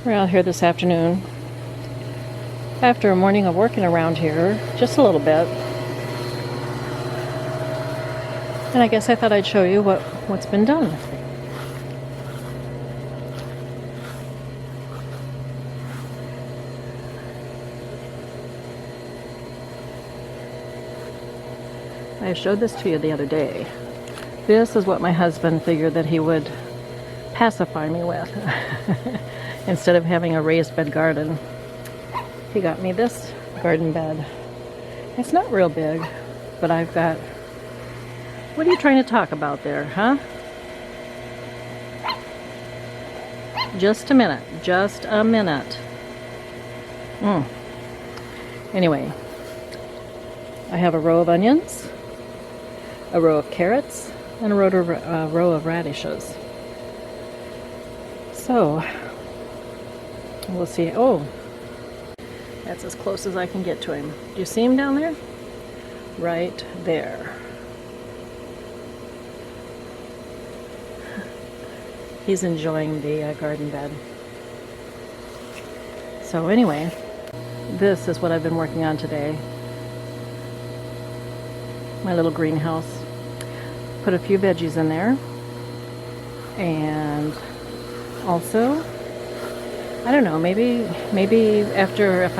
We're out here this afternoon after a morning of working around here, just a little bit. And I guess I thought I'd show you what's been done. I showed this to you the other day. This is what my husband figured that he would pacify me with. Instead of having a raised bed garden, he got me this garden bed. It's not real big, but I've got... What are you trying to talk about there, huh? Just a minute. Just a minute. Anyway, I have a row of onions, a row of carrots, and a row of radishes. So, we'll see. Oh, that's as close as I can get to him. Do you see him down there? Right there. He's enjoying the garden bed. So anyway, this is what I've been working on today. My little greenhouse. Put a few veggies in there. And also, I don't know, maybe after, if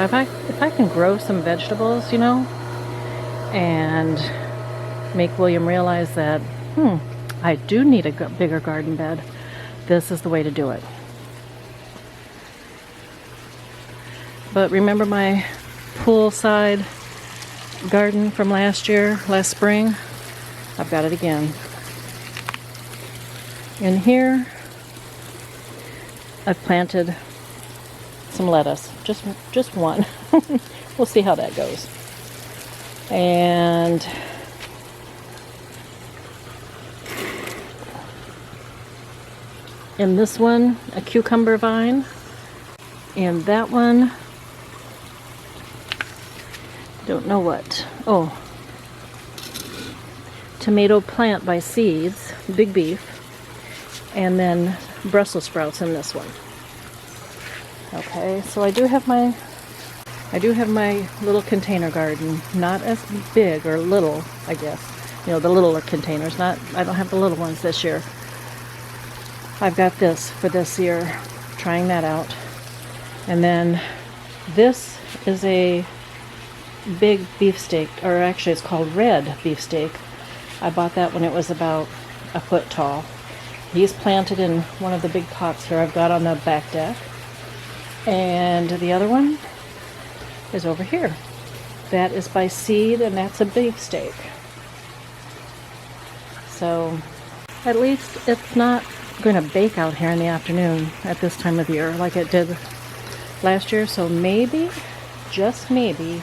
I can grow some vegetables, you know, and make William realize that, I do need a bigger garden bed. This is the way to do it. But remember my poolside garden from last spring? I've got it again. In here, I've planted some lettuce, just one. We'll see how that goes. And in this one, a cucumber vine. And that one, don't know what. Oh, tomato plant by seeds, big beef, and then Brussels sprouts in this one. Okay, so I do have my little container garden, not as big or little, I guess. You know, the littler containers. I don't have the little ones this year. I've got this for this year, trying that out. And then this is a big beefsteak, or actually it's called red beefsteak. I bought that when it was about a foot tall. He's planted in one of the big pots here I've got on the back deck. And the other one is over here. That is by seed, and that's a beefsteak. So at least it's not going to bake out here in the afternoon at this time of year like it did last year. So maybe, just maybe,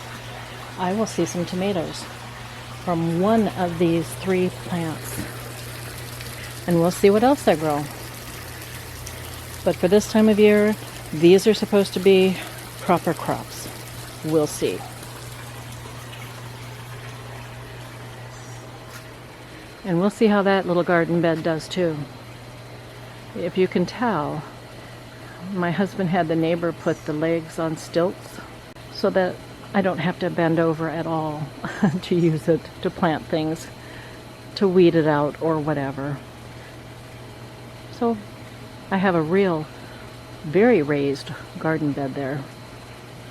I will see some tomatoes from one of these 3 plants. And we'll see what else I grow. But for this time of year, these are supposed to be proper crops. We'll see. And we'll see how that little garden bed does too. If you can tell, my husband had the neighbor put the legs on stilts so that I don't have to bend over at all to use it to plant things, to weed it out or whatever. So I have a real, very raised garden bed there,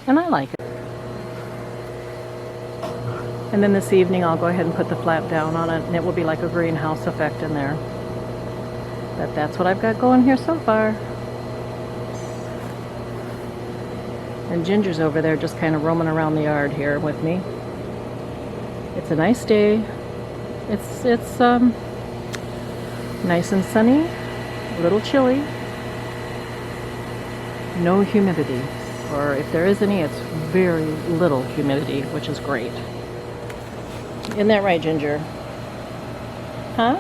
and I like it. And then this evening I'll go ahead and put the flap down on it, and it will be like a greenhouse effect in there. But that's what I've got going here so far. And Ginger's over there just kind of roaming around the yard here with me. It's a nice day. It's nice and sunny, a little chilly. No humidity, or if there is any, it's very little humidity, which is great. Isn't that right, Ginger? Huh?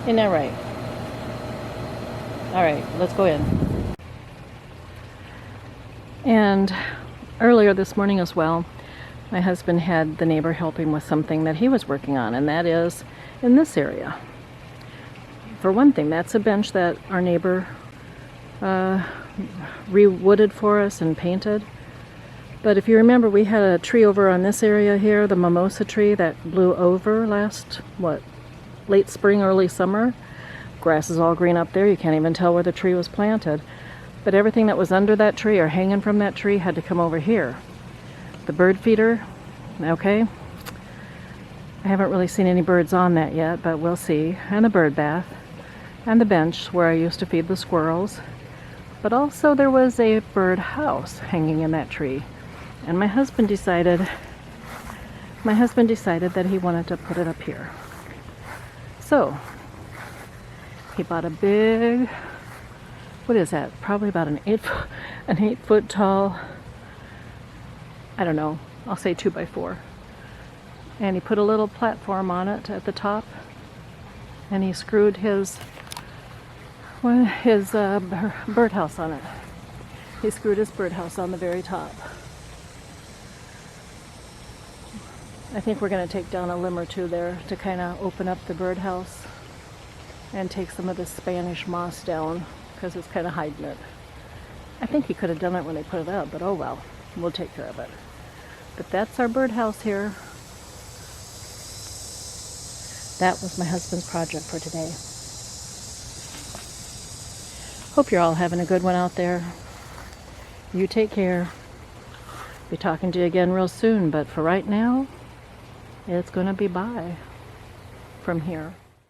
Isn't that right? All right, let's go in. And earlier this morning as well, my husband had the neighbor help him with something that he was working on, and that is in this area. For one thing, that's a bench that our neighbor re-wooded for us and painted. But if you remember, we had a tree over on this area here, the mimosa tree that blew over last, late spring, early summer. Grass is all green up there. You can't even tell where the tree was planted. But everything that was under that tree or hanging from that tree had to come over here. The bird feeder, okay. I haven't really seen any birds on that yet, but we'll see. And the bird bath. And the bench where I used to feed the squirrels. But also there was a bird house hanging in that tree. And my husband decided that he wanted to put it up here. So he bought a big, what is that? Probably about an 8-foot tall, I don't know, I'll say 2x4. And he put a little platform on it at the top. And he screwed his birdhouse on it. He screwed his birdhouse on the very top. I think we're going to take down a limb or two there to kind of open up the birdhouse and take some of the Spanish moss down because it's kind of hiding it. I think he could have done it when they put it up, but oh well, we'll take care of it. But that's our birdhouse here. That was my husband's project for today. Hope you're all having a good one out there. You take care. Be talking to you again real soon, but for right now, it's going to be bye from here.